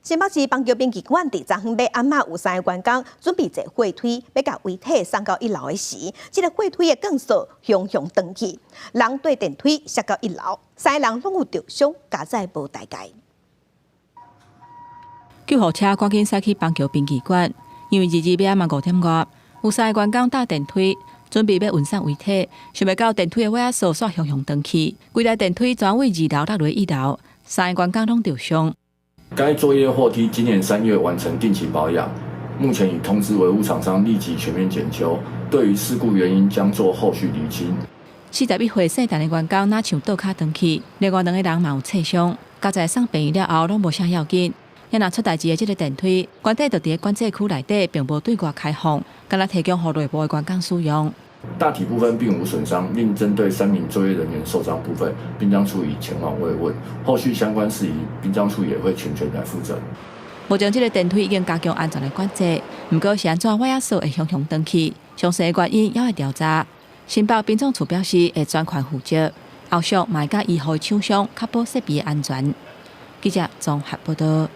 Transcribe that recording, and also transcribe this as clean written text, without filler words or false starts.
新北市棒球兵球馆伫昨昏要暗暝有3个员工准备坐货梯，要甲遗体送到1楼的时，这个货梯的钢索熊熊断去，人对电梯摔到1楼，3个人拢有重伤，加载无大碍。救护车赶紧驶去棒球兵球馆，因为22晚5点外，有3个员工搭电梯，准备要运送遗体，想要到电梯的尾仔锁煞熊熊断去，规台电梯全位2楼落落1楼，3个员工拢受伤。该作业货梯今年3月完成定期保养，目前已通知维护厂商立即全面检修，对于事故原因将做后续厘清。41岁姓陈的员工哪像倒脚断去，另外2个人嘛有挫伤，加在送病院了后拢无啥要紧。因若出代志的这个电梯，原底就伫管制区内底，并无对外开放，敢若提供予内部的员工使用。大体部分并无损伤，另针对3名作业人员受伤部分，殡葬处已前往慰问，后续相关事宜，殡葬处也会全权来负责。目前这个电梯已经加强安全的管制，不过是安怎尾仔锁会熊熊断去，详细的原因还会调查。新北殡葬处表示会专款负责，后续嘛会甲医护厂商确保设备的安全。记者综合报道。